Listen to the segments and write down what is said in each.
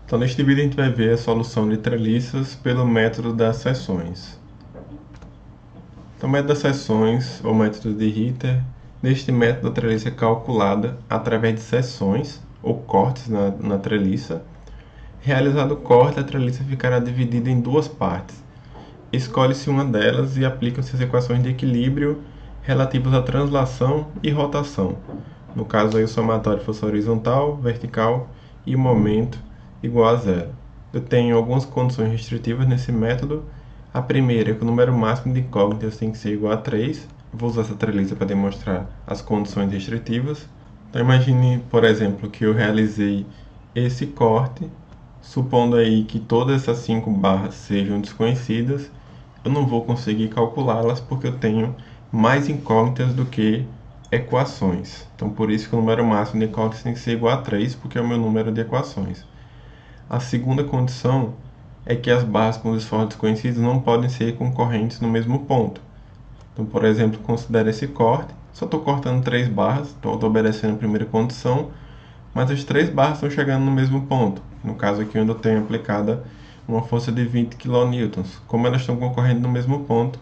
Então, neste vídeo a gente vai ver a solução de treliças pelo método das seções. Então, o método das seções, ou método de Ritter, neste método a treliça é calculada através de seções, ou cortes na treliça. Realizado o corte, a treliça ficará dividida em duas partes. Escolhe-se uma delas e aplicam-se as equações de equilíbrio relativas à translação e rotação. No caso, aí, o somatório fosse horizontal, vertical e o momento igual a zero. Eu tenho algumas condições restritivas nesse método. A primeira é que o número máximo de incógnitas tem que ser igual a 3. Vou usar essa treliça para demonstrar as condições restritivas. Então imagine, por exemplo, que eu realizei esse corte, supondo aí que todas essas 5 barras sejam desconhecidas. Eu não vou conseguir calculá-las porque eu tenho mais incógnitas do que equações. Então por isso que o número máximo de incógnitas tem que ser igual a 3, porque é o meu número de equações. A segunda condição é que as barras com os esforços desconhecidos não podem ser concorrentes no mesmo ponto. Então, por exemplo, considere esse corte. Só estou cortando 3 barras, estou obedecendo a primeira condição, mas as 3 barras estão chegando no mesmo ponto. No caso aqui, onde eu tenho aplicada uma força de 20 kN. Como elas estão concorrendo no mesmo ponto,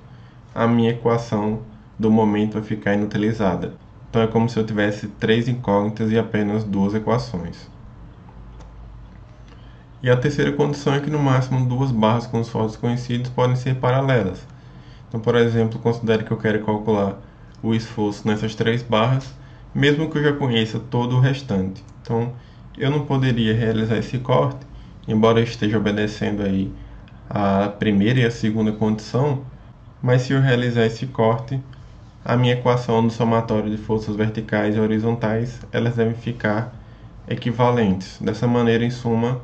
a minha equação do momento vai ficar inutilizada. Então é como se eu tivesse 3 incógnitas e apenas 2 equações. E a terceira condição é que no máximo 2 barras com esforços desconhecidos podem ser paralelas. Então, por exemplo, considere que eu quero calcular o esforço nessas 3 barras, mesmo que eu já conheça todo o restante. Então, eu não poderia realizar esse corte, embora eu esteja obedecendo aí a primeira e a segunda condição, mas se eu realizar esse corte, a minha equação do somatório de forças verticais e horizontais, elas devem ficar equivalentes. Dessa maneira, em suma,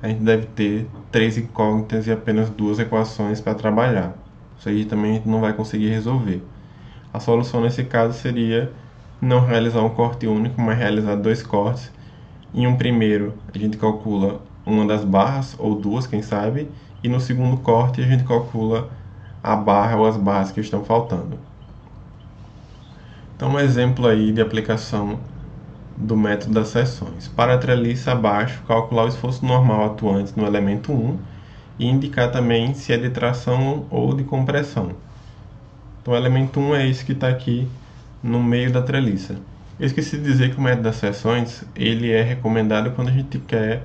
a gente deve ter 3 incógnitas e apenas 2 equações para trabalhar. Isso aí também a gente não vai conseguir resolver. A solução nesse caso seria não realizar um corte único, mas realizar 2 cortes. Em um primeiro, a gente calcula uma das barras, ou 2, quem sabe, e no segundo corte a gente calcula a barra ou as barras que estão faltando. Então, um exemplo aí de aplicação do método das seções. Para a treliça abaixo, calcular o esforço normal atuante no elemento 1 e indicar também se é de tração ou de compressão. Então o elemento 1 é esse que está aqui no meio da treliça. Eu esqueci de dizer que o método das seções ele é recomendado quando a gente quer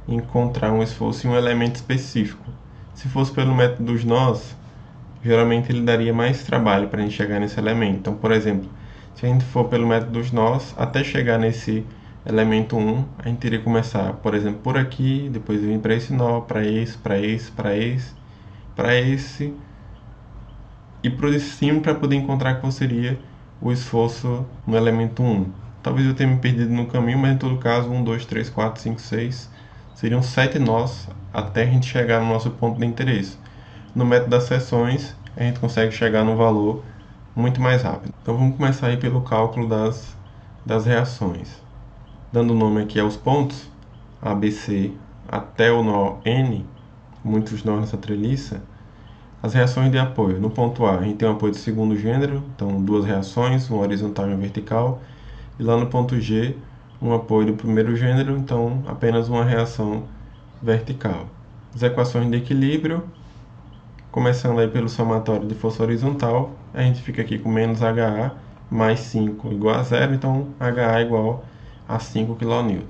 encontrar um esforço em um elemento específico. Se fosse pelo método dos nós, geralmente ele daria mais trabalho para a gente chegar nesse elemento. Então, por exemplo, se a gente for pelo método dos nós, até chegar nesse elemento 1, a gente teria que começar, por exemplo, por aqui, depois vir para esse nó, para esse, para esse, para esse, para esse, e por cima para poder encontrar qual seria o esforço no elemento 1. Talvez eu tenha me perdido no caminho, mas em todo caso, 1, 2, 3, 4, 5, 6, seriam 7 nós até a gente chegar no nosso ponto de interesse. No método das seções, a gente consegue chegar no valor muito mais rápido. Então vamos começar aí pelo cálculo das reações. Dando nome aqui aos pontos, ABC até o nó N, muitos nós nessa treliça, as reações de apoio. No ponto A, a gente tem um apoio de segundo gênero, então 2 reações, uma horizontal e uma vertical. E lá no ponto G, um apoio do primeiro gênero, então apenas uma reação vertical. As equações de equilíbrio, começando aí pelo somatório de força horizontal, a gente fica aqui com menos HA mais 5 igual a 0, então HA igual a 5 kN.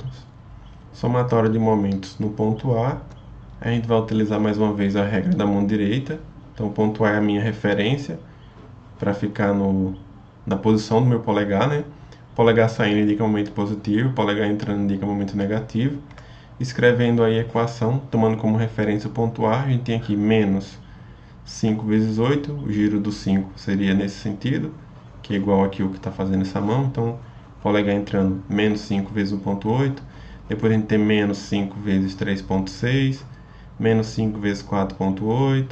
Somatório de momentos no ponto A, a gente vai utilizar mais uma vez a regra da mão direita. Então o ponto A é a minha referência para ficar na posição do meu polegar, né? O polegar saindo indica momento positivo, o polegar entrando indica momento negativo. Escrevendo aí a equação, tomando como referência o ponto A, a gente tem aqui menos 5 vezes 8, o giro do 5 seria nesse sentido, que é igual aqui o que está fazendo essa mão. Então, polegar entrando menos 5 vezes 1,8, depois a gente tem menos 5 vezes 3,6, menos 5 vezes 4,8,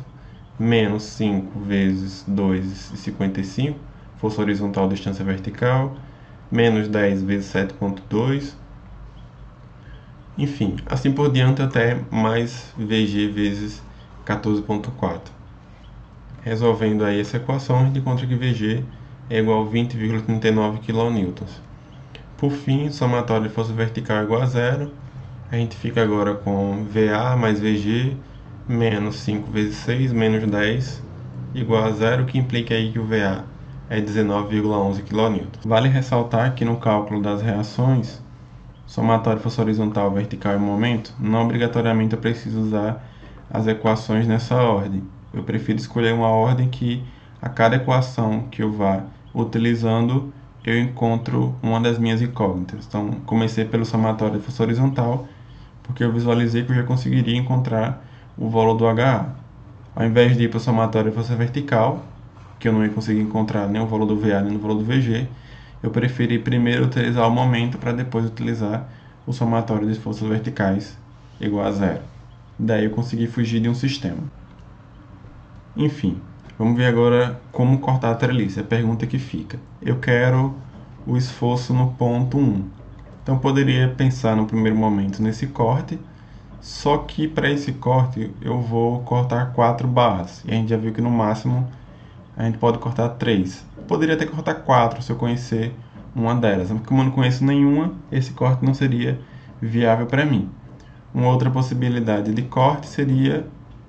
menos 5 vezes 2,55, força horizontal, distância vertical, menos 10 vezes 7,2, enfim, assim por diante até mais VG vezes 14,4. Resolvendo aí essa equação, a gente encontra que VG é igual a 20,39 kN. Por fim, somatório de força vertical é igual a 0. A gente fica agora com VA mais VG menos 5 vezes 6 menos 10 igual a zero, que implica aí que o VA é 19,11 kN. Vale ressaltar que no cálculo das reações, somatório, força horizontal, vertical e momento, não obrigatoriamente eu preciso usar as equações nessa ordem. Eu prefiro escolher uma ordem que a cada equação que eu vá utilizando, eu encontro uma das minhas incógnitas. Então, comecei pelo somatório de força horizontal, porque eu visualizei que eu já conseguiria encontrar o valor do HA. Ao invés de ir para o somatório de força vertical, que eu não ia conseguir encontrar nem o valor do VA nem o valor do VG, eu preferi primeiro utilizar o momento para depois utilizar o somatório de forças verticais igual a zero. Daí eu consegui fugir de um sistema. Enfim, vamos ver agora como cortar a treliça. A pergunta que fica: eu quero o esforço no ponto 1. Então poderia pensar no primeiro momento nesse corte, só que para esse corte eu vou cortar 4 barras. E a gente já viu que no máximo a gente pode cortar 3. Poderia até cortar 4 se eu conhecer uma delas. Mas como eu não conheço nenhuma, esse corte não seria viável para mim. Uma outra possibilidade de corte seria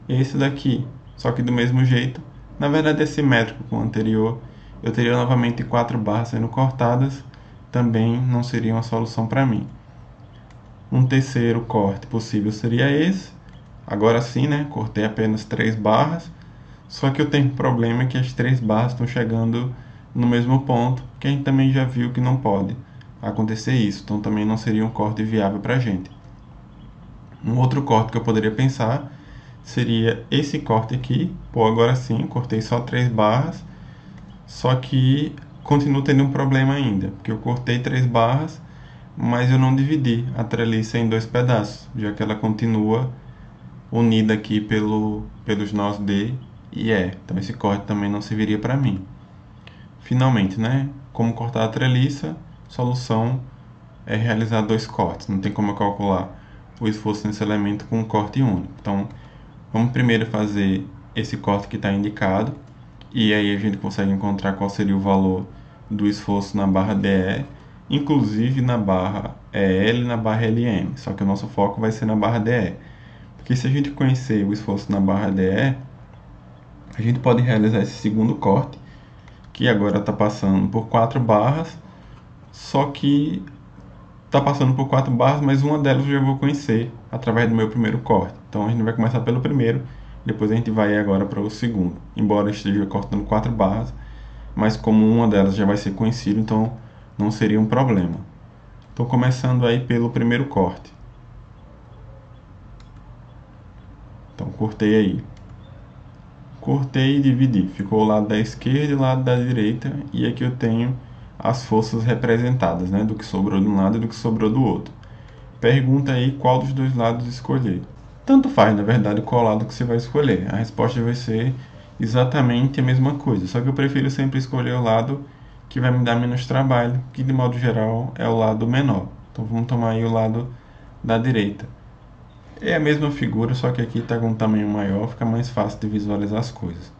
esse daqui, só que do mesmo jeito. Na verdade é simétrico com o anterior. Eu teria novamente 4 barras sendo cortadas, também não seria uma solução para mim. Um terceiro corte possível seria esse. Agora sim, né? Cortei apenas 3 barras. Só que eu tenho um problema que as 3 barras estão chegando no mesmo ponto, que a gente também já viu que não pode acontecer isso. Então também não seria um corte viável para a gente. Um outro corte que eu poderia pensar seria esse corte aqui. Pô, agora sim, cortei só 3 barras. Só que continuo tendo um problema ainda, porque eu cortei 3 barras, mas eu não dividi a treliça em 2 pedaços, já que ela continua unida aqui pelos nós D e E. Então esse corte também não serviria para mim. Finalmente, né? Como cortar a treliça? Solução é realizar 2 cortes. Não tem como eu calcular o esforço nesse elemento com um corte único. Então, vamos primeiro fazer esse corte que está indicado. E aí a gente consegue encontrar qual seria o valor do esforço na barra DE, inclusive na barra EL e na barra LM. Só que o nosso foco vai ser na barra DE. Porque se a gente conhecer o esforço na barra DE, a gente pode realizar esse segundo corte, que agora está passando por 4 barras, só que está passando por 4 barras, mas uma delas eu já vou conhecer através do meu primeiro corte. Então a gente vai começar pelo primeiro, depois a gente vai agora para o segundo. Embora eu esteja cortando 4 barras, mas como uma delas já vai ser conhecida, então não seria um problema. Estou começando aí pelo primeiro corte. Então cortei aí. Cortei e dividi. Ficou o lado da esquerda e o lado da direita. E aqui eu tenho as forças representadas, né? Do que sobrou de um lado e do que sobrou do outro. Pergunta aí qual dos dois lados escolher. Tanto faz, na verdade, qual lado que você vai escolher. A resposta vai ser exatamente a mesma coisa. Só que eu prefiro sempre escolher o lado que vai me dar menos trabalho, que de modo geral é o lado menor. Então vamos tomar aí o lado da direita. É a mesma figura, só que aqui está com um tamanho maior, fica mais fácil de visualizar as coisas.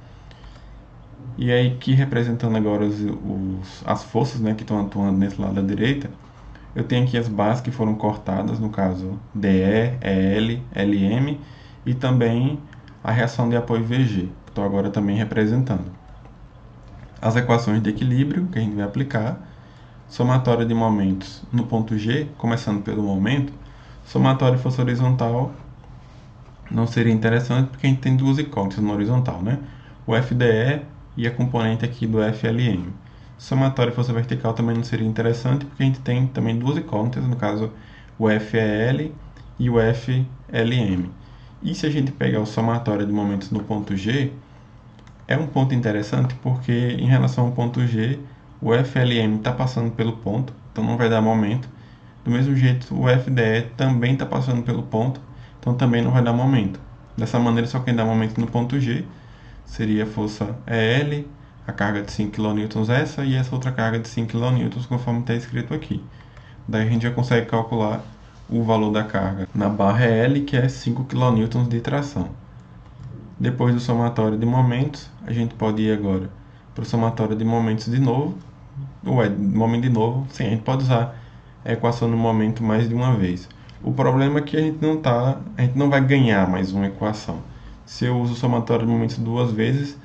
E aí, aqui representando agora as forças, né, que estão atuando nesse lado da direita, eu tenho aqui as barras que foram cortadas, no caso DE, EL, LM, e também a reação de apoio VG, que estou agora também representando. As equações de equilíbrio que a gente vai aplicar, somatória de momentos no ponto G, começando pelo momento. Somatório de força horizontal não seria interessante porque a gente tem duas incógnitas no horizontal, né? O FDE e a componente aqui do FLM. Somatório de força vertical também não seria interessante porque a gente tem também duas incógnitas, no caso o FEL e o FLM. E se a gente pegar o somatório de momentos no ponto G, é um ponto interessante porque em relação ao ponto G, o FLM está passando pelo ponto, então não vai dar momento. Do mesmo jeito, o FDE também está passando pelo ponto, então também não vai dar momento. Dessa maneira, só quem dá momento no ponto G seria a força EL, a carga de 5 kN essa e essa outra carga de 5 kN, conforme está escrito aqui. Daí a gente já consegue calcular o valor da carga na barra EL, que é 5 kN de tração. Depois do somatório de momentos, a gente pode ir agora para o somatório de momentos de novo, ou momento de novo, sim, a gente pode usar a equação no momento mais de uma vez. O problema é que a gente não vai ganhar mais uma equação. Se eu uso o somatório de momentos duas vezes,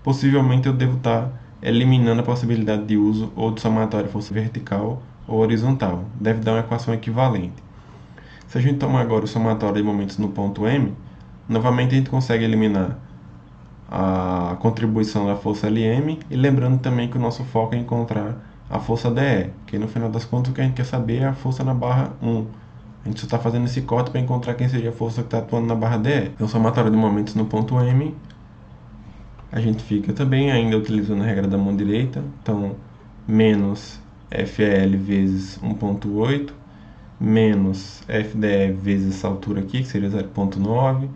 possivelmente eu devo estar eliminando a possibilidade de uso ou do somatório fosse vertical ou horizontal. Deve dar uma equação equivalente. Se a gente tomar agora o somatório de momentos no ponto M, novamente a gente consegue eliminar a contribuição da força Lm, e lembrando também que o nosso foco é encontrar a força DE, que no final das contas o que a gente quer saber é a força na barra 1. A gente só está fazendo esse corte para encontrar quem seria a força que está atuando na barra DE. Então, somatório de momentos no ponto M, a gente fica também ainda utilizando a regra da mão direita. Então, menos FL vezes 1.8, menos FDE vezes essa altura aqui, que seria 0.9,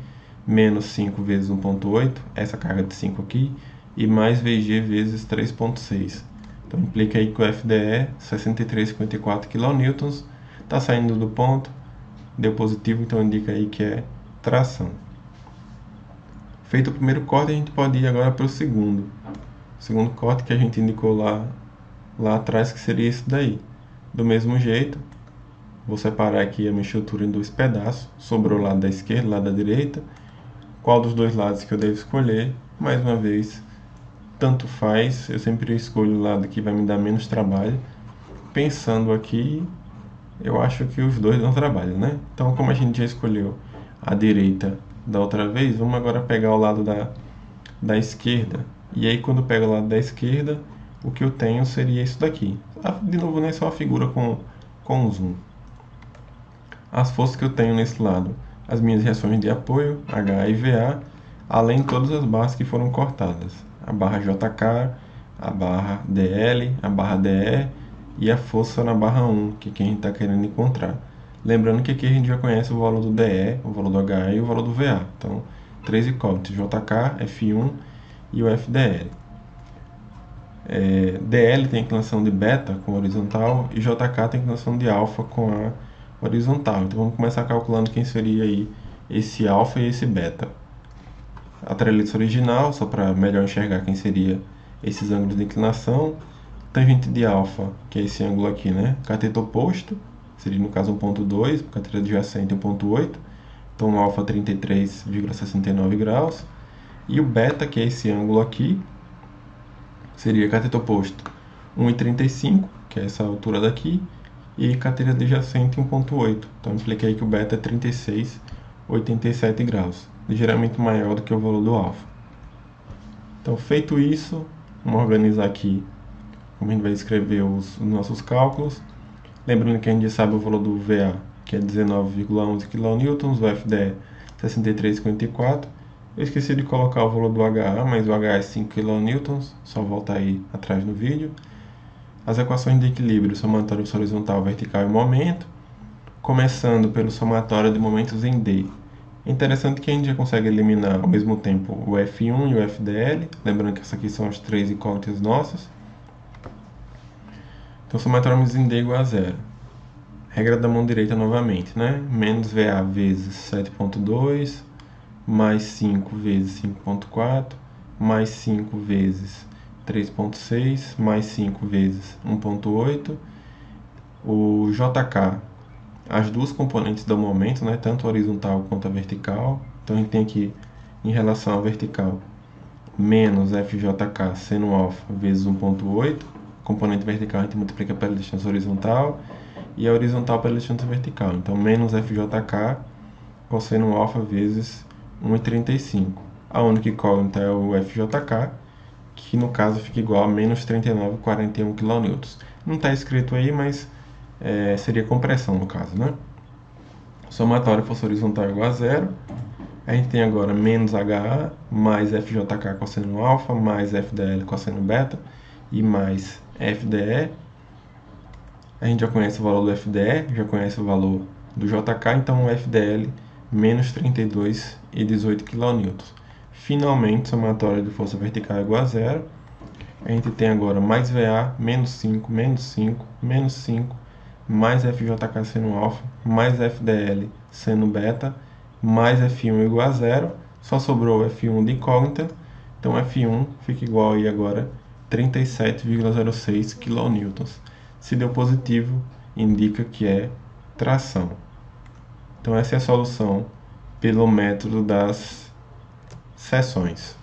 menos 5 vezes 1.8, essa carga de 5 aqui, e mais VG vezes 3.6. Então, implica aí que o FDE é 63,54 kN, está saindo do ponto, deu positivo, então indica aí que é tração. Feito o primeiro corte, a gente pode ir agora para o segundo. O segundo corte que a gente indicou lá atrás, que seria esse daí. Do mesmo jeito, vou separar aqui a minha estrutura em dois pedaços. Sobrou o lado da esquerda e o lado da direita. Qual dos dois lados que eu devo escolher? Mais uma vez, tanto faz. Eu sempre escolho o lado que vai me dar menos trabalho. Pensando aqui, eu acho que os dois dão trabalho, né? Então, como a gente já escolheu a direita da outra vez, vamos agora pegar o lado da esquerda. E aí, quando eu pego o lado da esquerda, o que eu tenho seria isso daqui. De novo, não é só a figura com zoom. As forças que eu tenho nesse lado, as minhas reações de apoio, HA e VA, além de todas as barras que foram cortadas. A barra JK, a barra DL, a barra DE e a força na barra 1, que é quem a gente está querendo encontrar. Lembrando que aqui a gente já conhece o valor do DE, o valor do HA e o valor do VA. Então, três incógnitos, JK, F1 e o FDL. DL tem inclinação de beta com horizontal e JK tem inclinação de alfa com a horizontal. Então vamos começar calculando quem seria aí esse alfa e esse beta. A treliça original, só para melhor enxergar quem seria esses ângulos de inclinação. Tangente de alfa, que é esse ângulo aqui, né? Cateto oposto, seria no caso 1.2, cateto adjacente 1.8. Então alfa 33,69 graus. E o beta, que é esse ângulo aqui, seria cateto oposto 1,35, que é essa altura daqui, e cateto adjacente 1.8. Então implica aí que o beta é 36,87 graus, ligeiramente maior do que o valor do alfa. Então, feito isso, vamos organizar aqui como a gente vai escrever os nossos cálculos. Lembrando que a gente já sabe o valor do VA, que é 19,11 kN, o FDE 63,54. Eu esqueci de colocar o valor do HA, mas o HA é 5 kN, só voltar aí atrás no vídeo. As equações de equilíbrio, somatório horizontal, vertical e momento, começando pelo somatório de momentos em D. É interessante que a gente já consegue eliminar ao mesmo tempo o F1 e o FDL, lembrando que essas aqui são as três incógnitas nossas. Então, somatório em D igual a zero. Regra da mão direita novamente, né? Menos VA vezes 7.2, mais 5 vezes 5.4, mais 5 vezes 3.6, mais 5 vezes 1.8. O JK, as duas componentes do momento, né? Tanto a horizontal quanto a vertical. Então, a gente tem aqui, em relação à vertical, menos FJK seno alfa vezes 1.8. Componente vertical a gente multiplica pela distância horizontal e a horizontal pela distância vertical. Então, menos FJK cosseno alfa vezes 1,35. A única incógnita é o FJK, que no caso fica igual a menos 39,41 kN. Não está escrito aí, mas seria compressão no caso, né? Somatório força horizontal igual a zero. A gente tem agora menos HA, mais FJK cosseno alfa, mais FDL cosseno beta e mais FDE. A gente já conhece o valor do FDE, já conhece o valor do JK, então o FDL menos 32,18 kN. Finalmente, somatório de força vertical igual a zero. A gente tem agora mais VA, menos 5, menos 5, menos 5, mais FJK seno alfa, mais FDL seno beta, mais F1 igual a zero. Só sobrou o F1 de incógnita, então F1 fica igual aí agora 37,06 kN. Se deu positivo, indica que é tração. Então essa é a solução pelo método das seções.